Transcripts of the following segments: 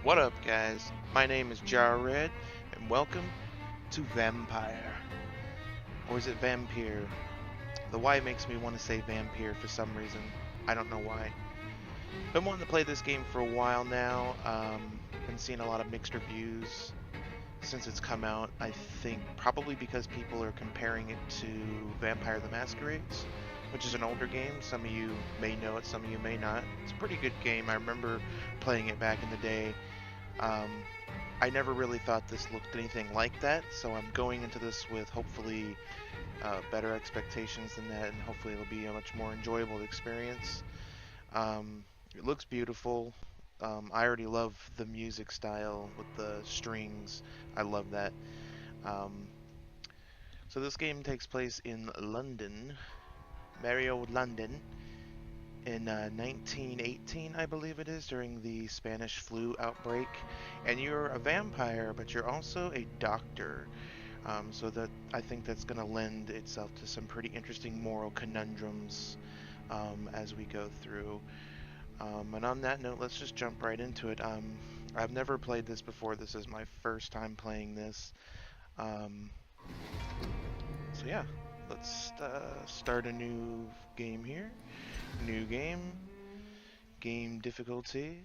What up, guys? My name is Jared, and welcome to Vampire. Or is it Vampyr? The Y makes me want to say Vampyr for some reason. I don't know why. Been wanting to play this game for a while now. Been seeing a lot of mixed reviews since it's come out. I think probably because people are comparing it to Vampire the Masquerades, which is an older game. Some of you may know it, some of you may not. It's a pretty good game. I remember playing it back in the day. Um, I never really thought this looked anything like that, so I'm going into this with hopefully better expectations than that, and hopefully it'll be a much more enjoyable experience. It looks beautiful. I already love the music style with the strings. I love that. Um, so this game takes place in London, merry old London, in 1918, I believe it is, during the Spanish flu outbreak. And you're a vampire, but you're also a doctor. So that I think that's going to lend itself to some pretty interesting moral conundrums as we go through. And on that note, let's just jump right into it. I've never played this before. This is my first time playing this. Um, so yeah, let's start a new game here. New game. Game difficulty.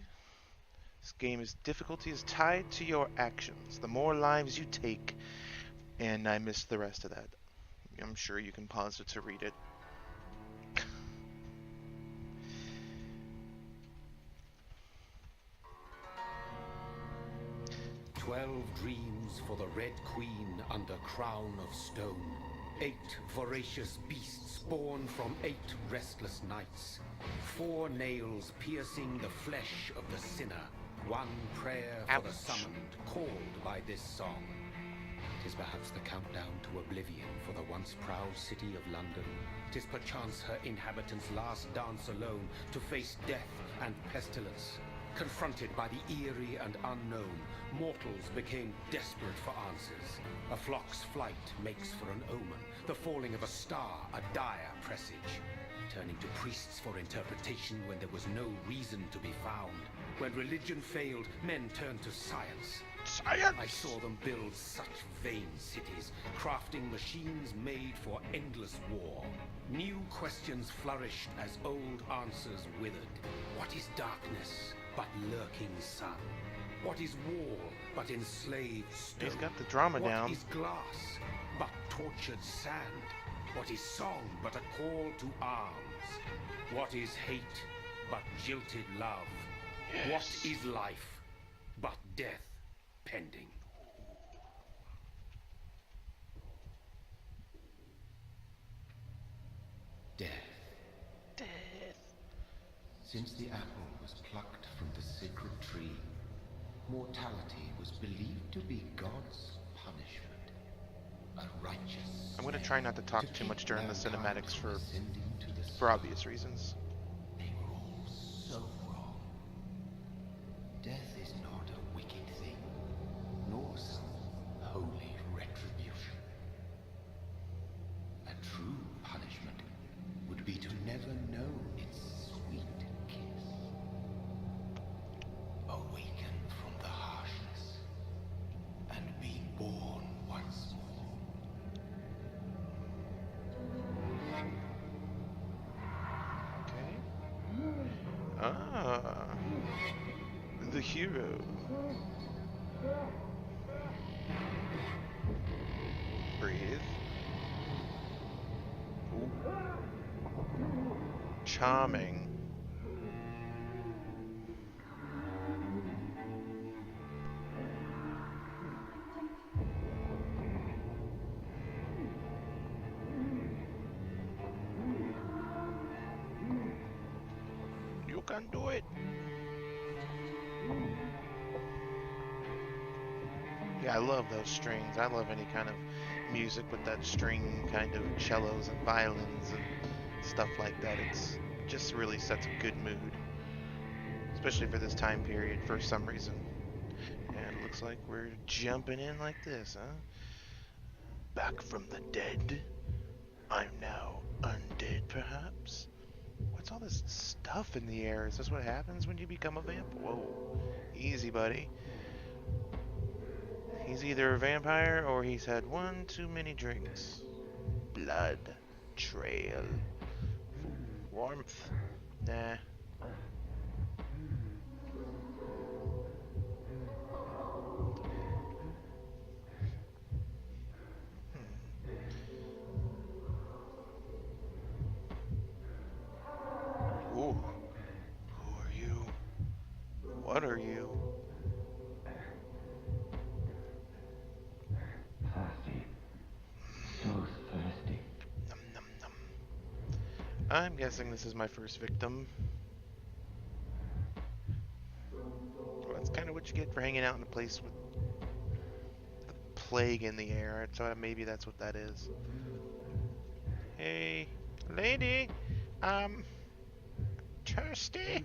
This game's difficulty is tied to your actions. The more lives you take, and I missed the rest of that. I'm sure you can pause it to read it. 12 dreams for the Red Queen under crown of stone. 8 voracious beasts born from 8 restless nights. 4 nails piercing the flesh of the sinner. 1 prayer for the summoned, called by this song. 'Tis perhaps the countdown to oblivion for the once proud city of London. 'Tis perchance her inhabitants' last dance alone to face death and pestilence. Confronted by the eerie and unknown, mortals became desperate for answers. A flock's flight makes for an omen, the falling of a star a dire presage. Turning to priests for interpretation when there was no reason to be found. When religion failed, men turned to science. Science! I saw them build such vain cities, crafting machines made for endless war. New questions flourished as old answers withered. What is darkness but lurking sun? What is war but enslaved stone? He's got the drama down. What is glass but tortured sand? What is song but a call to arms? What is hate but jilted love? Yes. What is life but death pending? Death. Death. Since the apple was plucked from the sacred tree, mortality was believed to be God's punishment. A righteous. I'm gonna try not to talk too much during the cinematics for obvious reasons. They were all so wrong. Death is not a wicked thing, nor some holy retribution. A true punishment would be to never know its sweet kiss. Awaken from the harshness and be born once more. Okay. Ah. The hero. Breathe. Ooh. Charming. You can do it. Yeah, I love those strings. I love any kind of music with that string kind of cellos and violins and stuff like that. It just really sets a good mood, especially for this time period for some reason. And it looks like we're jumping in like this, huh? Back from the dead. I'm now undead, perhaps? What's all this stuff in the air? Is this what happens when you become a vamp? Whoa. Easy, buddy. He's either a vampire or he's had one too many drinks. Blood trail. Warmth. Nah. Ooh. Who are you? What are you? Thirsty. So thirsty. Num, num, num. I'm guessing this is my first victim. Well, that's kind of what you get for hanging out in a place with the plague in the air. So maybe that's what that is. Hey, lady. Thirsty?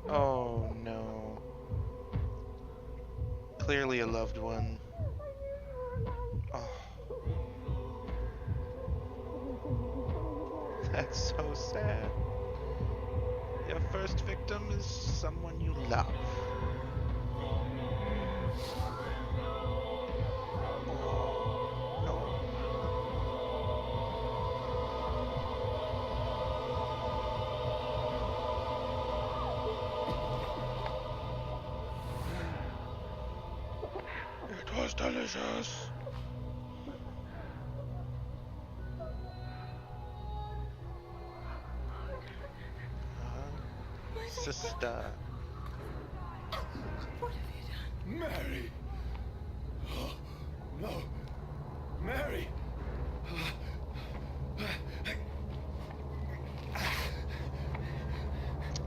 Oh no. Clearly a loved one. Oh. That's so sad. Your first victim is someone you love. It was delicious. Sister. What have you done? Mary! Oh, no! Mary!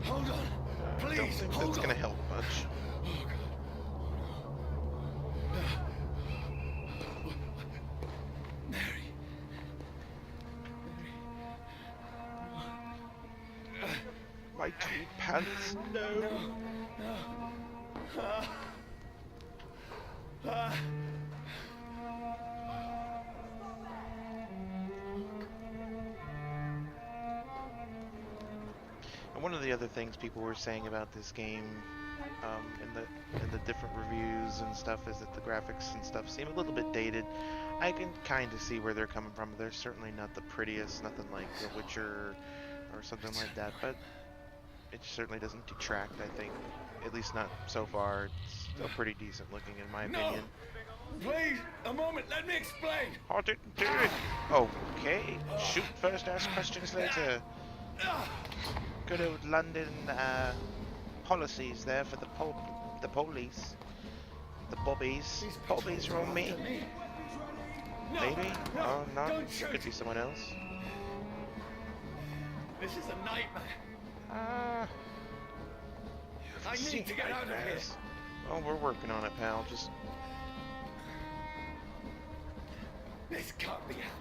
Hold on! I Please, don't think hold that's on! gonna help much. Oh, God. Mary. My two pants, no. And one of the other things people were saying about this game, in the different reviews and stuff, is that the graphics and stuff seem a little bit dated. I can kind of see where they're coming from. They're certainly not the prettiest, nothing like The Witcher or something like that, but it certainly doesn't detract, I think. At least not so far. It's still pretty decent looking in my opinion. Please, a moment, let me explain! I didn't do it! Okay, shoot first, ask questions later. Good old London policies there for the police. The bobbies. Bobbies are on me. No, Maybe? no, Oh, no. don't shoot. Could be someone else. This is a nightmare. I Seen need to get out of here. nightmares. Well, we're working on it, pal. Just This can't be happening.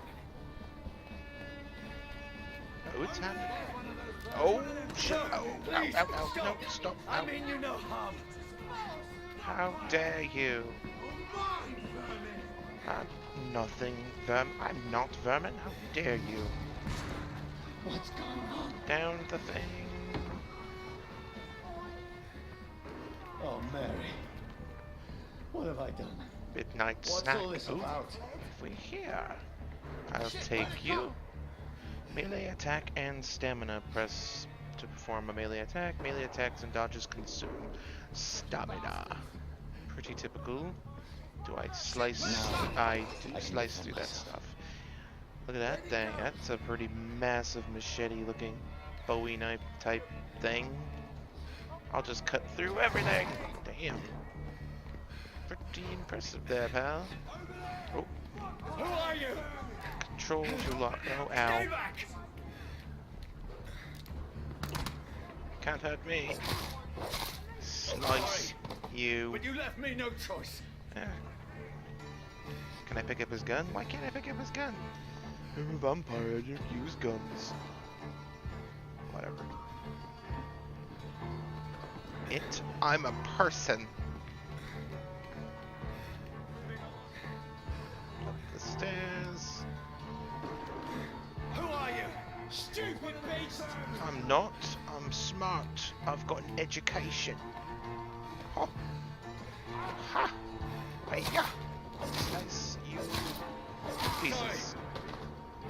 oh, it's happening. Oh shit! Oh, ow, Please, ow, ow! stop. No, stop! I Ow. mean you no harm. How dare you? I'm nothing, I'm not vermin. How dare you? What's going on? Down the thing. Oh, Mary. What have I done? Midnight What's snack. all this Ooh, about? if we're here, I'll take you. Melee attack and stamina. Press to perform a melee attack. Melee attacks and dodges consume stamina. Pretty typical. Do I slice? I do slice through that stuff. Look at that thing. That's a pretty massive machete-looking Bowie knife type thing. I'll just cut through everything. Damn. Pretty impressive there, pal. Oh, Who are you? control to lock. Oh, Stay ow. back! Can't hurt me. Slice you. But you left me no choice. Yeah. Can I pick up his gun? Why can't I pick up his gun? I'm a vampire, I don't use guns. Whatever. I'm a person. Up the stairs. I'm not. I'm smart. I've got an education. Ha! Ha! Hiya! Slice you pieces.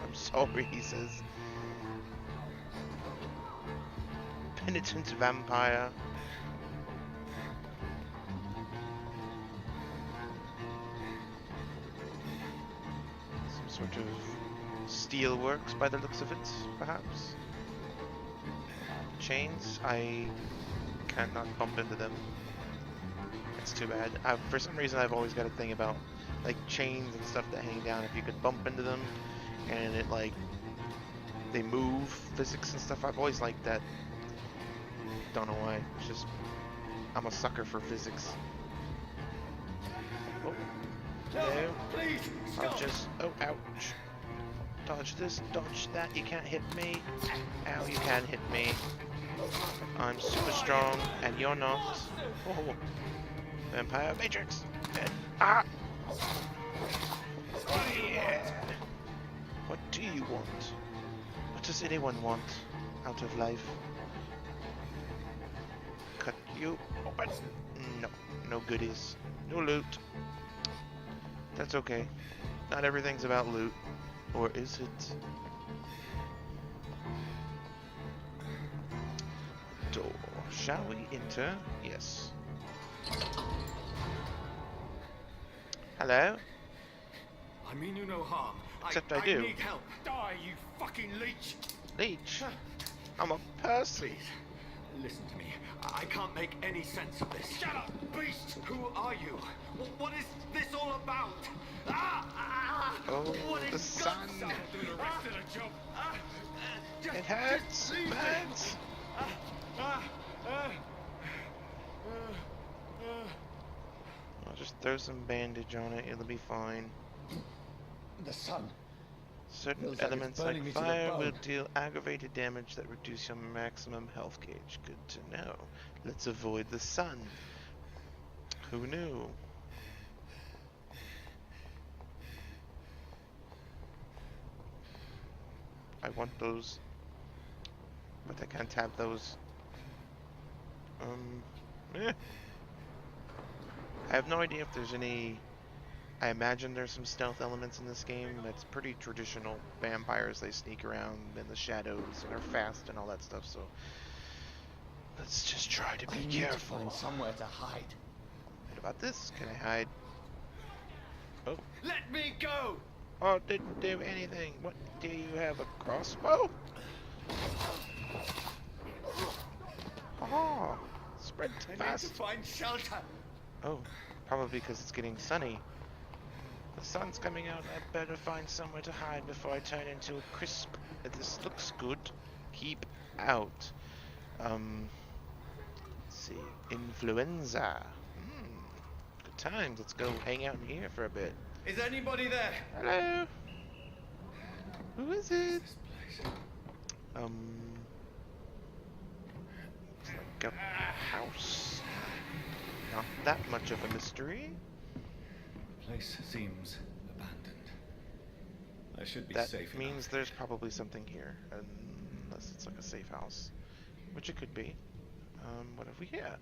I'm sorry, he says. Penitent vampire. Some sort of steel works by the looks of it, perhaps. Chains, I cannot bump into them. It's too bad. For some reason, I've always got a thing about like chains and stuff that hang down. If you could bump into them, and it like they move, physics and stuff. I've always liked that. Don't know why. It's just I'm a sucker for physics. Oh, no! Please, I'll stop. just ouch! Dodge this, dodge that. You can't hit me. Ow! You can hit me. I'm super strong, and you're not. Oh. Vampire Matrix! And, ah! Oh, yeah! What do you want? What does anyone want out of life? Cut you open! No, no goodies. No loot. That's okay. Not everything's about loot. Or is it? Door. Shall we enter? Yes. Hello? I mean you no harm. Except I do. need help. Die, you fucking leech! Leech. I'm a person. Please, listen to me. I can't make any sense of this. Shut up, beast! Who are you? What is this all about? Oh, what the sun. Doing the rest of the job. It hurts, man. I'll just throw some bandage on it. It'll be fine. The sun. Certain Feels like it's elements burning like me to the fire will bone. deal aggravated damage that reduce your maximum health gauge. Good to know. Let's avoid the sun. Who knew? I want those, but I can't have those. Eh. I have no idea if there's any. I imagine there's some stealth elements in this game. It's pretty traditional vampires. They sneak around in the shadows and are fast and all that stuff. So let's just try to be I need careful. to find somewhere to hide. What about this? Can I hide? Oh. Let me go! Oh, didn't do anything. What? Do you have a crossbow? Oh, sprint I need fast. to find shelter. Oh, probably because it's getting sunny. The sun's coming out. I better find somewhere to hide before I turn into a crisp. This looks good. Keep out. Let's see. Influenza. Good times. Let's go hang out in here for a bit. Is anybody there? Hello. Who is it? This place. Looks like a house. Not that much of a mystery. The place seems abandoned. I should be That safe means enough. there's probably something here, unless it's like a safe house, which it could be. What have we here?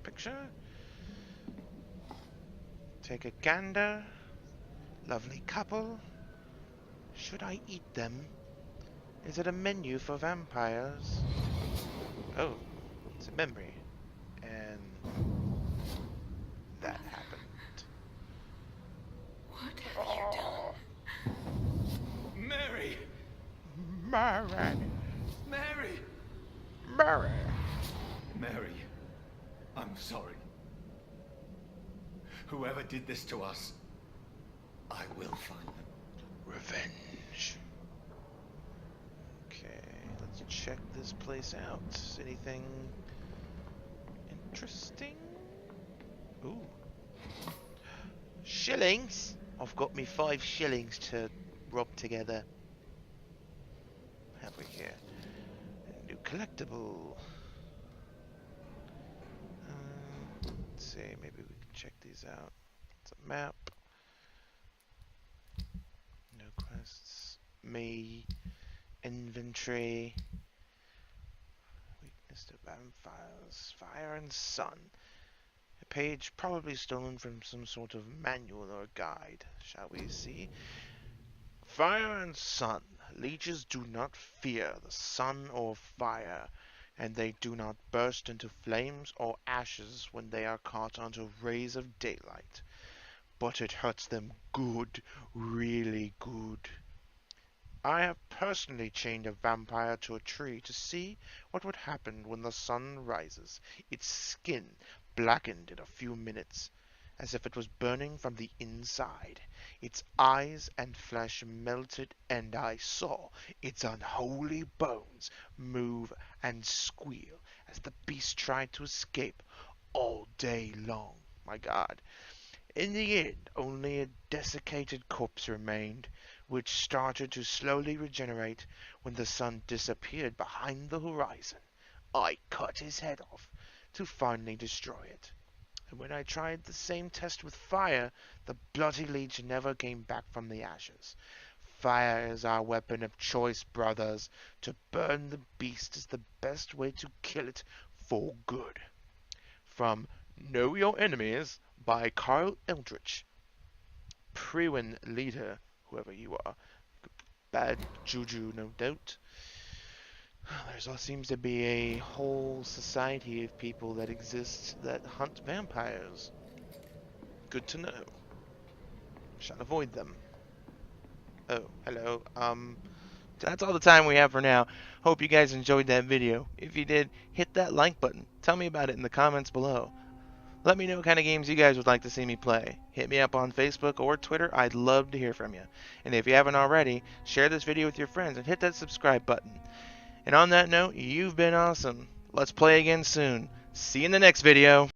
Picture. Take a gander. Lovely couple. Should I eat them? Is it a menu for vampires? Oh, it's a memory. And that happened. What have you done? Mary! Mary! Mary! Mary! Mary, I'm sorry. Whoever did this to us, I will find them. Revenge. Okay, let's check this place out. Anything interesting? Ooh. Shillings? I've got me 5 shillings to rub together. What have we here? A new collectible. Let's see, maybe we can check these out. It's a map. No quests. Me. Inventory. Mr. Vampires, Fire and Sun. A page probably stolen from some sort of manual or guide. Shall we see? Fire and Sun. Leeches do not fear the sun or fire, and they do not burst into flames or ashes when they are caught under rays of daylight. But it hurts them good, really good. I have personally chained a vampire to a tree to see what would happen when the sun rises. Its skin blackened in a few minutes, as if it was burning from the inside. Its eyes and flesh melted, and I saw its unholy bones move and squeal as the beast tried to escape all day long. My God. In the end, only a desiccated corpse remained, which started to slowly regenerate when the sun disappeared behind the horizon. I cut his head off to finally destroy it. And when I tried the same test with fire, the bloody leech never came back from the ashes. Fire is our weapon of choice, brothers. To burn the beast is the best way to kill it for good. From Know Your Enemies by Carl Eldritch. Prewin leader, whoever you are. Bad juju, no doubt. There seems to be a whole society of people that exist that hunt vampires. Good to know. Shall avoid them. Oh, hello. That's all the time we have for now. Hope you guys enjoyed that video. If you did, hit that like button. Tell me about it in the comments below. Let me know what kind of games you guys would like to see me play. Hit me up on Facebook or Twitter. I'd love to hear from you. And if you haven't already, share this video with your friends and hit that subscribe button. And on that note, you've been awesome. Let's play again soon. See you in the next video.